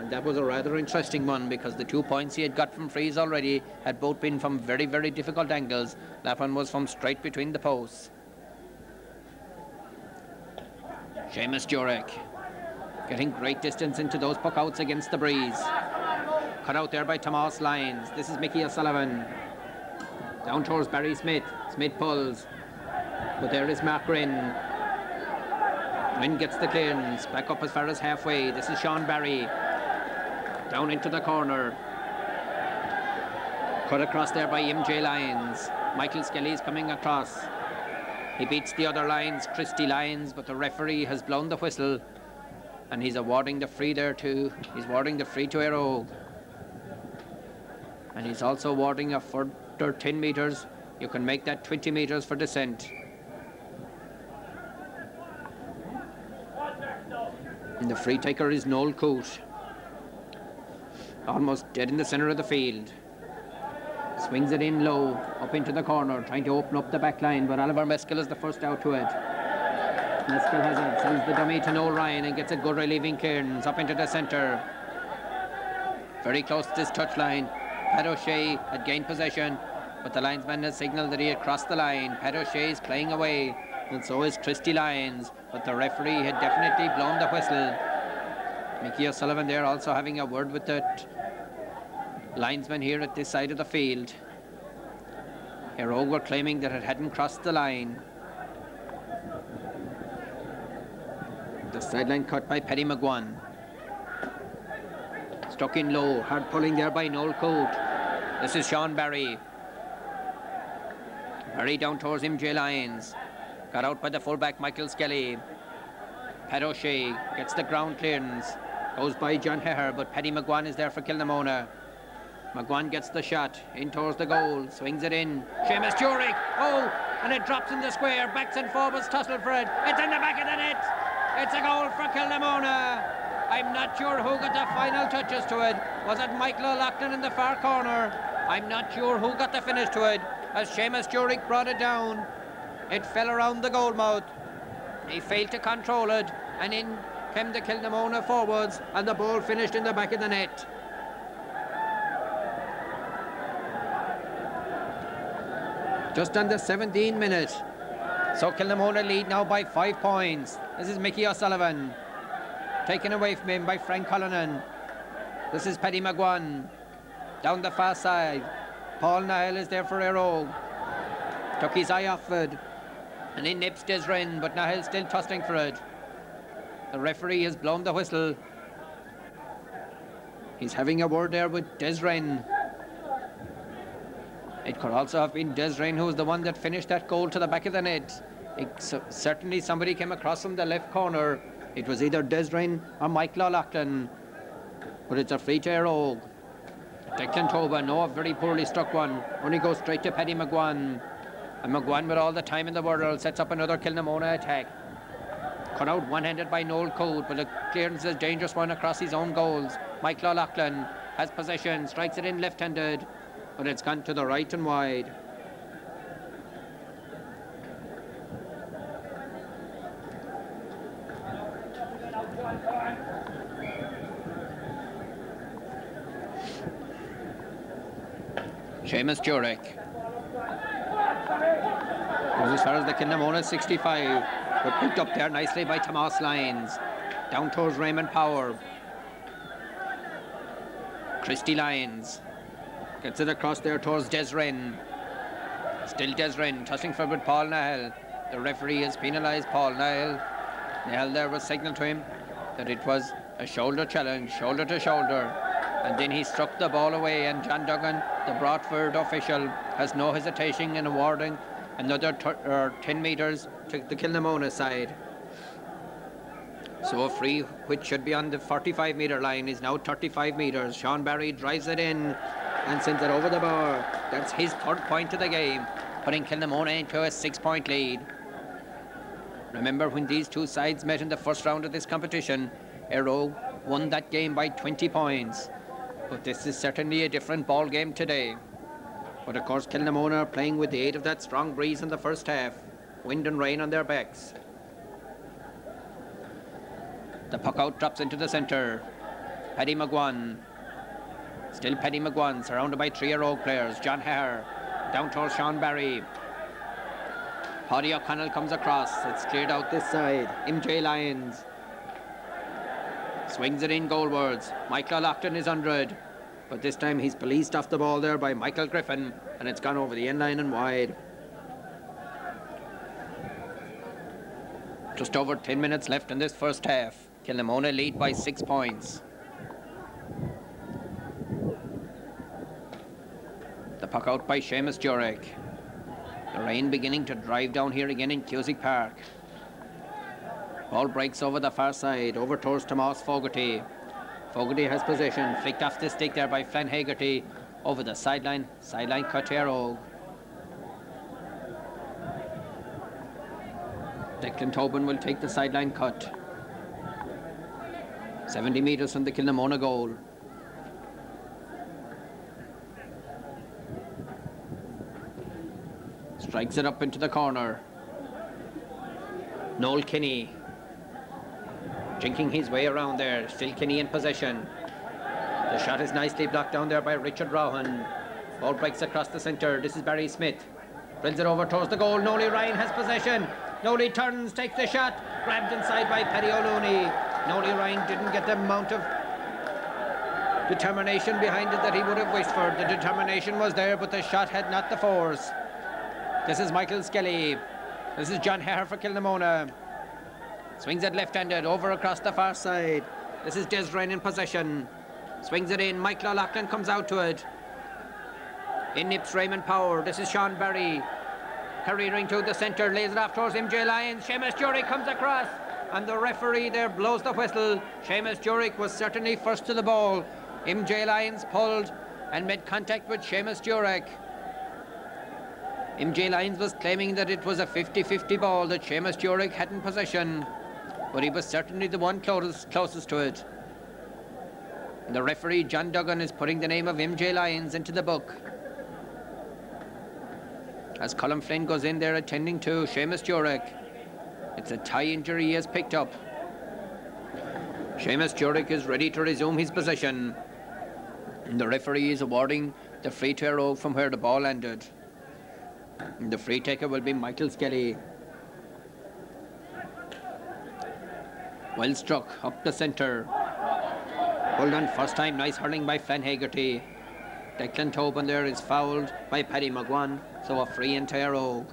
And that was a rather interesting one because the 2 points he had got from frees already had both been from very, very difficult angles. That one was from straight between the posts. Seamus Jurek getting great distance into those puck outs against the breeze. Cut out there by Tomas Lyons. This is Mickey O'Sullivan. Down towards Barry Smith. Smith pulls. But there is Mark Wynn. Wynn gets the clearance. Back up as far as halfway. This is Sean Barry. Down into the corner. Cut across there by MJ Lyons. Michael Skelly's coming across. He beats the other Lyons, Christy Lyons, but the referee has blown the whistle and he's awarding the free there too. He's awarding the free to Éire Óg. And he's also awarding a further 10 metres. You can make that 20 metres for descent. And the free taker is Noel Coote. Almost dead in the centre of the field. Swings it in low, up into the corner, trying to open up the back line, but Oliver Meskel is the first out to it. Meskel has it, sends the dummy to Noel Ryan and gets a good relieving clearance up into the centre. Very close to this touchline. Pat O'Shea had gained possession, but the linesman has signalled that he had crossed the line. Pat O'Shea is playing away, and so is Christy Lyons, but the referee had definitely blown the whistle. Mickey O'Sullivan there also having a word with the linesman here at this side of the field. Éire Óg were claiming that it hadn't crossed the line. The sideline cut by Paddy McGuan. Stuck in low, hard pulling there by Noel Coote. This is Sean Barry. Barry down towards MJ Lyons. Got out by the fullback Michael Skelly. Pat O'Shea gets the ground clearance. Goes by John Heher, but Paddy McGuan is there for Kilnamona. McGuan gets the shot in towards the goal, swings it in. Seamus Jurek, oh, and it drops in the square. Backs and forwards tussle for it. It's in the back of the net. It's a goal for Kilnamona. I'm not sure who got the final touches to it. Was it Michael O'Loughlin in the far corner? I'm not sure who got the finish to it. As Seamus Jurek brought it down, it fell around the goal mouth. He failed to control it, and in came the Kilnamona forwards, and the ball finished in the back of the net. Just under 17 minutes. So Kilnamona lead now by 5 points. This is Mickey O'Sullivan. Taken away from him by Frank Cullinan. This is Paddy McGuan. Down the far side. Paul Nile is there for Éire Óg. Took his eye off it. And in nips Desren, but Nile still tussling for it. The referee has blown the whistle. He's having a word there with Desren. It could also have been Desren who was the one that finished that goal to the back of the net. Certainly somebody came across from the left corner. It was either Desren or Michael O'Loughlin. But it's a free to Éire Óg. Declan Toba, no, a very poorly struck one. Only goes straight to Paddy McGuan. And McGuan, with all the time in the world, sets up another Kilnamona attack. Cut out one-handed by Noel Coote, but the clearance is a dangerous one across his own goals. Michael O'Loughlin has possession, strikes it in left-handed, but it's gone to the right and wide. Seamus Jurek goes as far as the Kilnamona 65, but picked up there nicely by Tomas Lyons. Down towards Raymond Power. Christy Lyons gets it across there towards Desren. Still Desren, tossing forward Paul Nahel. The referee has penalised Paul Nahel. Nahel there was signalled to him that it was a shoulder challenge, shoulder to shoulder. And then he struck the ball away, and John Duggan, the Broadford official, has no hesitation in awarding another 10 metres to the Kilnamona side. So a free, which should be on the 45-metre line, is now 35 metres. Sean Barry drives it in and sends it over the bar. That's his third point of the game, putting Kilnamona into a 6-point lead. Remember, when these two sides met in the first round of this competition, Éire Óg won that game by 20 points. But this is certainly a different ball game today. But of course, Kilnamona are playing with the aid of that strong breeze in the first half. Wind and rain on their backs. The puck out drops into the centre. Paddy McGuan. Still Paddy McGuan, surrounded by three Éire Óg players. John Hare, down towards Sean Barry. Paddy O'Connell comes across. It's cleared out this side. MJ Lyons swings it in goalwards. Michael O'Loughlin is under it, but this time he's policed off the ball there by Michael Griffin, and it's gone over the end line and wide. Just over 10 minutes left in this first half. Kilnamona lead by 6 points. The puck out by Seamus Jurek. The rain beginning to drive down here again in Cusack Park. Ball breaks over the far side, over towards Tomas Fogarty. Fogarty has possession, flicked off the stick there by Flann Hegarty. Over the sideline, cut to Éire Óg. Declan Tobin will take the sideline cut. 70 metres from the Kilnamona goal. Strikes it up into the corner. Noel Kinney jinking his way around there. Still Kinney in possession. The shot is nicely blocked down there by Richard Rowan. Ball breaks across the centre. This is Barry Smith. Drills it over towards the goal. Nolly Ryan has possession. Nolly turns, takes the shot. Grabbed inside by Paddy O'Looney. Nolly Ryan didn't get the amount of determination behind it that he would have wished for. The determination was there, but the shot had not the force. This is Michael Skelly. This is John Hare for Kilnamona. Swings it left-handed over across the far side. This is Des Ryan in possession. Swings it in. Michael O'Loughlin comes out to it. In nips Raymond Power. This is Sean Barry. Careering to the centre. Lays it off towards MJ Lyons. Seamus Jurek comes across. And the referee there blows the whistle. Seamus Jurek was certainly first to the ball. MJ Lyons pulled and made contact with Seamus Jurek. MJ Lyons was claiming that it was a 50-50 ball, that Seamus Jurek had in possession, but he was certainly the one closest to it. And the referee, John Duggan, is putting the name of MJ Lyons into the book. As Colin Flynn goes in there attending to Seamus Jurek. It's a thigh injury he has picked up. Seamus Jurek is ready to resume his position. And the referee is awarding the free to Éire Óg from where the ball landed. And the free taker will be Michael Skelly. Well struck up the centre. Pulled on first time. Nice hurling by Flann Hegarty. Declan Tobin there is fouled by Paddy McGuan. So a free into Éire Óg.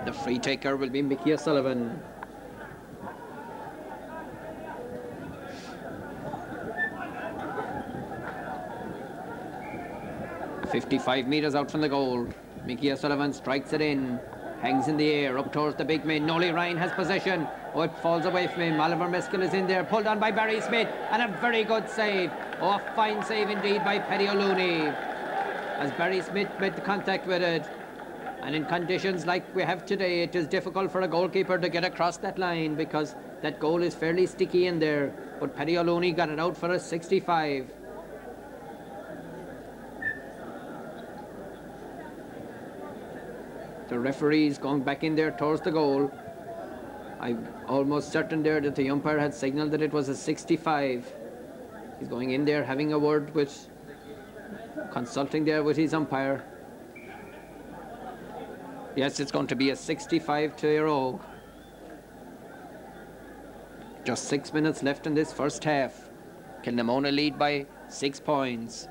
The free taker will be Mickey O'Sullivan. "55 metres out from the goal. Mickey O'Sullivan strikes it in. Hangs in the air, up towards the big man. Nolly Ryan has possession. Oh, it falls away from him. Oliver Meskel is in there. Pulled on by Barry Smith. And a very good save. Oh, a fine save indeed by Paddy O'Looney. As Barry Smith made the contact with it. And in conditions like we have today, it is difficult for a goalkeeper to get across that line because that goal is fairly sticky in there. But Paddy O'Looney got it out for a 65. The referee is going back in there towards the goal. I'm almost certain there that the umpire had signalled that it was a 65. He's going in there having a word with, consulting there with his umpire. Yes, it's going to be a 65 to Éire Óg. Just 6 minutes left in this first half. Kilnamona lead by 6 points.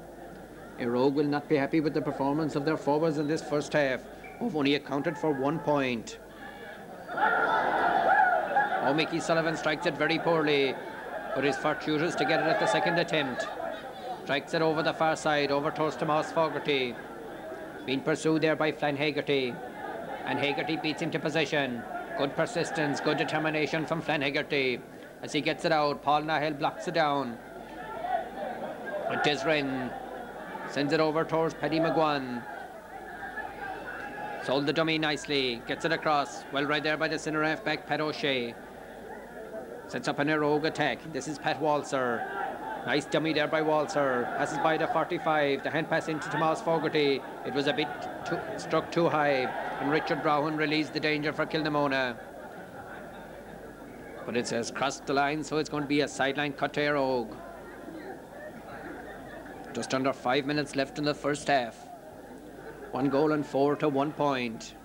Éire Óg will not be happy with the performance of their forwards in this first half, who've only accounted for 1 point. Oh, Mickey Sullivan strikes it very poorly, but is fortuitous to get it at the second attempt. Strikes it over the far side, over towards Tomas Fogarty. Being pursued there by Flann Hegarty. And Hegarty beats him to possession. Good persistence, good determination from Flann Hegarty. As he gets it out, Paul Nahel blocks it down. And Desren sends it over towards Paddy McGuan. Sold the dummy nicely, gets it across. Well right there by the centre half back, Pat O'Shea. Sets up an Éire Óg attack. This is Pat Walser. Nice dummy there by Walser. Passes by the 45. The hand pass into Tomas Fogarty. It was a bit struck too high. And Richard Rowan released the danger for Kilnamona. But it says crossed the line, so it's going to be a sideline cut to Éire Óg. Just under 5 minutes left in the first half. 1 goal and 4 to 1 point.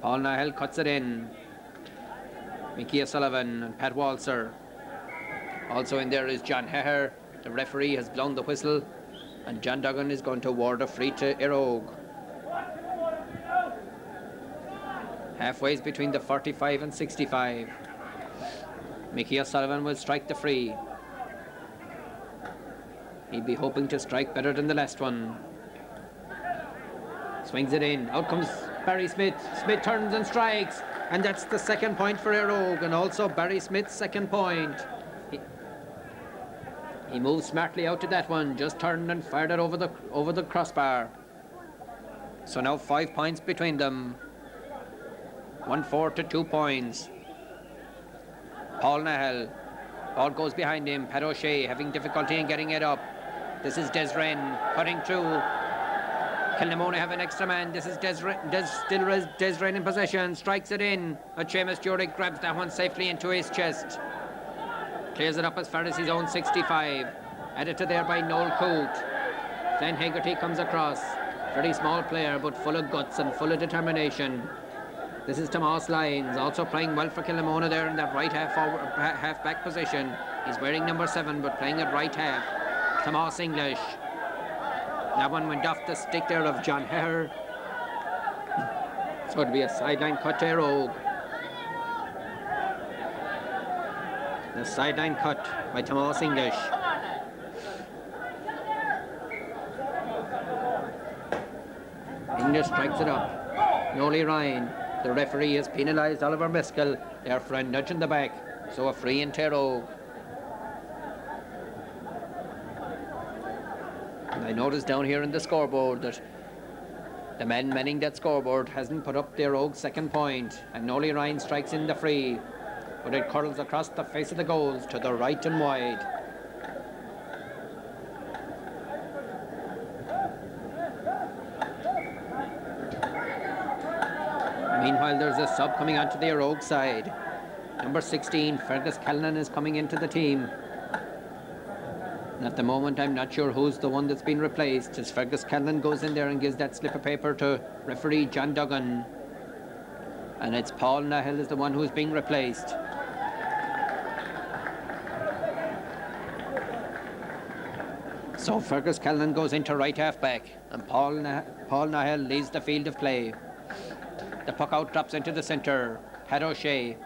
Paul Nahel cuts it in. Mickey O'Sullivan and Pat Walser. Also in there is John Heher. The referee has blown the whistle, and John Duggan is going to award a free to Éire Óg. Halfway between the 45 and 65. Mickey O'Sullivan will strike the free. He'd be hoping to strike better than the last one. Swings it in. Out comes Barry Smith. Smith turns and strikes. And that's the second point for Éire Óg, and also Barry Smith's second point. He moved smartly out to that one. Just turned and fired it over the crossbar. So now 5 points between them. 1-4 to 2 points. Paul Nahel. Ball goes behind him. Pat O'Shea having difficulty in getting it up. This is Des Wren cutting through. Kilnamona have an extra man. This is Des Wren in possession. Strikes it in. But Seamus Jurek grabs that one safely into his chest. Clears it up as far as his own 65. Added to there by Noel Coote. Glenn Hegarty comes across. Very small player, but full of guts and full of determination. This is Tomas Lyons, also playing well for Kilnamona there in that right half back position. He's wearing number 7, but playing at right half. Tomas English. That one went off the stick there of John Heher. It's going to be a sideline cut to Éire Óg. The sideline cut by Tomas English. English strikes it up. Nolly Ryan. The referee has penalised Oliver Miskell there for a nudge in the back. So a free in Éire Óg. And I noticed down here in the scoreboard that the man manning that scoreboard hasn't put up Éire Óg's second point. And Nolly Ryan strikes in the free. But it curls across the face of the goals to the right and wide. Meanwhile, there's a sub coming onto the Éire Óg side. Number 16, Fergus Callan, is coming into the team. And at the moment, I'm not sure who's the one that's been replaced, as Fergus Callan goes in there and gives that slip of paper to referee John Duggan. And it's Paul Nahel is the one who's being replaced. So Fergus Callan goes into right half back, and Paul Nahel leads the field of play. The puck out drops into the centre. Pat O'Shea.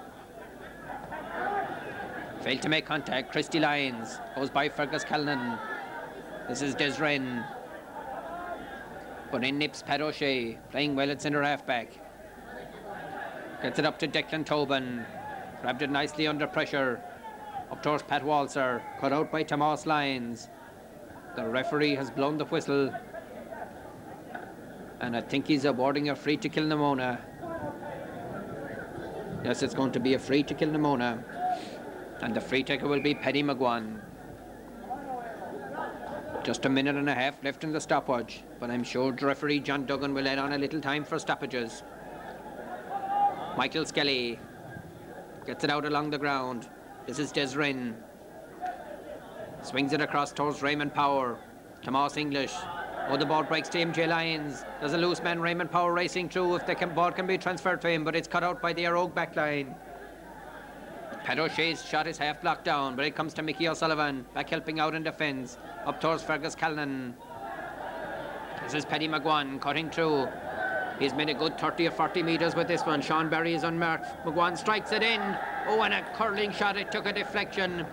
Failed to make contact. Christy Lyons goes by Fergus Callan. This is Des Wren. But in nips Pat O'Shea, playing well at centre half back. Gets it up to Declan Tobin. Grabbed it nicely under pressure. Up towards Pat Walser. Cut out by Tomas Lyons. The referee has blown the whistle. And I think he's awarding a free to Kilnamona. Yes, it's going to be a free to Kilnamona. And the free taker will be Paddy McGuan. Just a minute and a half left in the stopwatch, but I'm sure referee John Duggan will add on a little time for stoppages. Michael Skelly gets it out along the ground. This is Des Wren. Swings it across towards Raymond Power. Tomas English. Oh, the ball breaks to MJ Lyons. There's a loose man, Raymond Power, racing through if the ball can be transferred to him, but it's cut out by the Éire Óg back line. Pat O'Shea's shot is half blocked down, but it comes to Mickey O'Sullivan, back helping out in defence, up towards Fergus Callan. This is Paddy McGuan cutting through. He's made a good 30 or 40 metres with this one. Sean Barry is unmarked. McGuan strikes it in. Oh, and a curling shot. It took a deflection.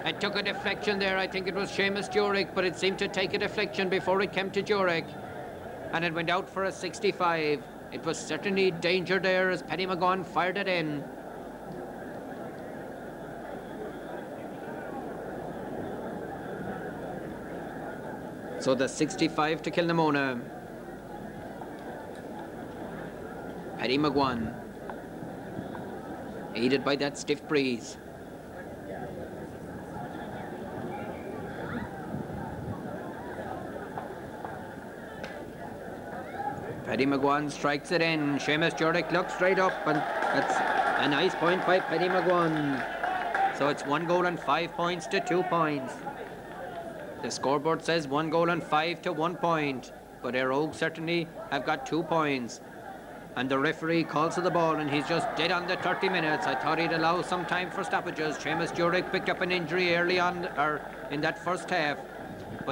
It took a deflection there. I think it was Seamus Jurek, but it seemed to take a deflection before it came to Jurek. And it went out for a 65. It was certainly danger there as Paddy McGuan fired it in. So the 65 to Kilnamona. Paddy McGuan, aided by that stiff breeze. Paddy McGuan strikes it in. Seamus Jurek looks straight up, and that's A nice point by Paddy McGuan. So it's 1 goal and 5 points to 2 points. The scoreboard says 1 goal and 5 to 1 point, but Éire Óg certainly have got 2 points. And the referee calls to the ball, and he's just dead on the 30 minutes. I thought he'd allow some time for stoppages. Seamus Jurek picked up an injury early on, or in that first half.